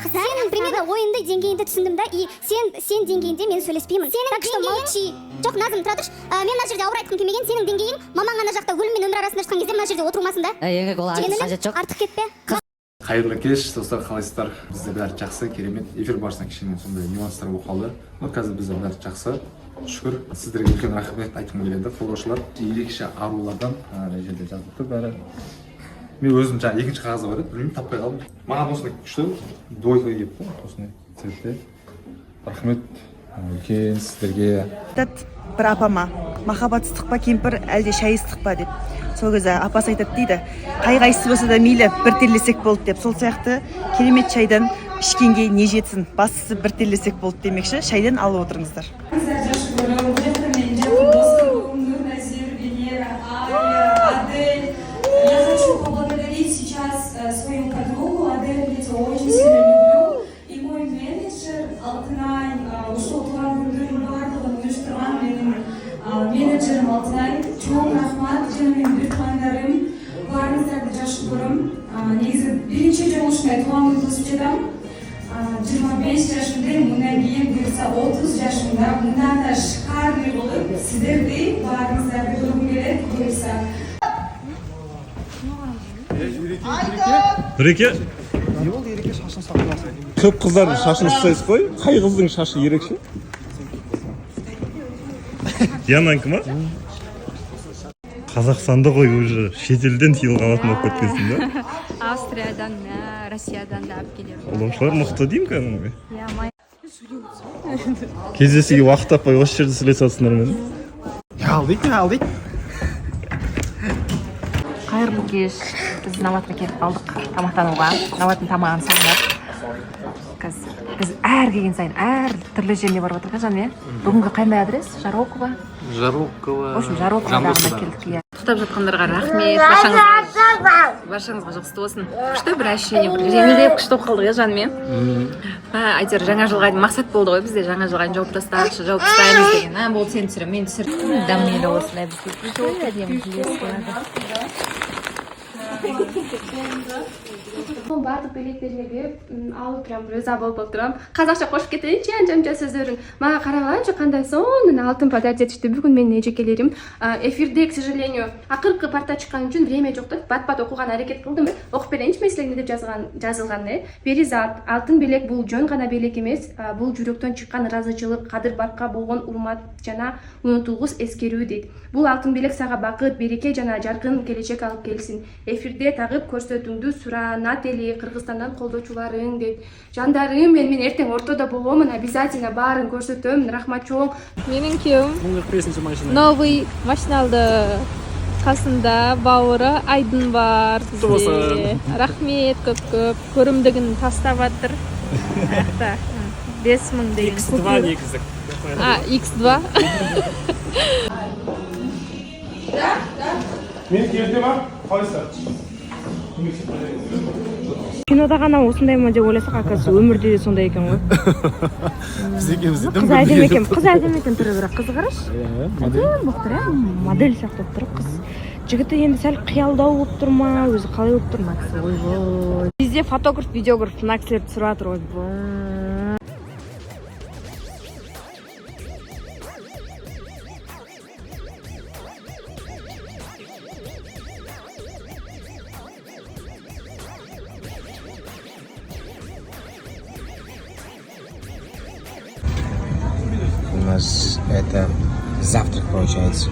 Сен примерно ойынды деңгейінде түсіндім да, и сен деңгейінде мен сөйлеспеймін. Так что молчи. Жоқ, Назым, тұра тұршы. Мен мына жерде ауыр айтқым келмеген, сенің деңгейің мамаң ана жақта өлім мен өмір арасында жатқан кезде мына жерде отырмасың да. Қажет жоқ. Артық кетпе. Қайырлы кеш, достар, қалайсыздар? Бізде бәрі жақсы, керемет. Эфир барысында кішкене сондай нюанстар болып қалды. Но қазір бізде бәрі жақсы. Шүкір, сіздерге үлкен рахмет айтқым келеді. Қолдаушылар ерекше арулардан мына жерде жазылыпты бәрі. Мен өзім жаңа екінші қағазы бар еді, білмеймін, таппай қалдым. Маған осындай күшті двойка келіпті, осындай цветте. Рахмет үлкен сіздерге. Бір апама махаббат ыстық па кемпір әлде шай ыстық па деп. Сол кезде апасы айтады дейді, қай-қайсысы болса да мейлі бір терлесек болды деп. Сол сияқты керемет шайдан ішкенге не жетсін, бастысы бір терлесек болды демекші, шайдан алып отырыңыздар. Менеджерім Алтынай, çok рахмат, және мен бюджеттандарым, барыңыздарды жақсы көрем. Негізі бірінші жыл осындай туған күн тосып жатам. 25 жашымда, мұнан кейін бұйырса 30 жашымда, мұндан да шықарный болып, сіздерді барыңыздарды көргім келеді, бұйырса. Ереке? Не болды Ереке шашын сақтамаса? Көп қыздардың шашын ұстайсыз ғой? Қай қыздың шашы ерекше? Янанкі ма? Қазақстанда ғой уже шетелден тиылған алатын болып кеткенсің да? Австриядан, Россиядан да алып келемін. Олаушылар мықты деймін кәдімгі. Кездесуге уақыт таппай осы жерде сөйлесе жатсыңдар ма? Алдық. Қайырлы кеш. Біз Наматқа келіп қалдық тамақтануға. Наматтың тамағын сағынып. Біз әр келген сайын әр түрлі жеріне барып отырмыз жан, бүгінгі қандай адрес? Жарокова? Жарокова. В общем, Жароковадан келдік, иә. Құттықтап жатқандарға рахмет. Баршаңызға жақсы болсын. Күшті бір ощущение, жеңілдеп күшті болып қалдық, жанымен. Әйтеуір жаңа жылға дейін мақсат болды ғой бізде, жаңа жылға дейін жауып тастаймыз деген. Болды, сен түсірем, мен түсіріп. Дәмелі осылай бізде. Әдемі бардық билеттеріне беріп алып прям риза болып тұрам. Қазақша қосып кетейінші, анша сөздерін. Маған қарағанша қандай соң алтын подарок етішті. Бүгін мен ежекелерім эфирде, к сожалению, ақырғы парта шыққан үшін время жоқты. Бат оқуған әрекет қылдым. Оқып берейінші мен сілерге деп жазылған. Беризат, алтын белек бұл жөн ғана белек емес, бұл жүректен шыққан разычылық, қадір барқа болған урмат жана ұнытылғыс ескеру дейді. Бұл алтын белек саға бақыт, береке жана жарқын келешек алып келсін. Эфирде тағып көрсетіңді сұранат елі Қырғызстаннан қолдаушыларың дейді. Жандарым, мен ертең ортада болғанмын, обязательно барын көрсетемін. Рахмат чоң. Менің күйеуім новый машина алды. Қасында бауыры Айдын бар бізде. Рахмет көп. Көрімдігін тастап жатыр. 5000 деген. X2 негізі. X2. Мен келді ма? Қалайсыздар? Кинода ғана осындай ма деп ойласақ, оказывается, өмірде де сондай екен ғой. Біз екеуміз Қыз әдемі екен түрі, бірақ қызы қарашы. Әдемі болып тұр, модель сияқты болып тұр қыз. Жігіті енді сәл қиялдау болып тұр ма, өзі қалай болып тұр ма кісі, ойбой. Бізде фотограф, видеограф, мына кісілерді түсіріп жатыр, ойбой. У нас это завтрак получается.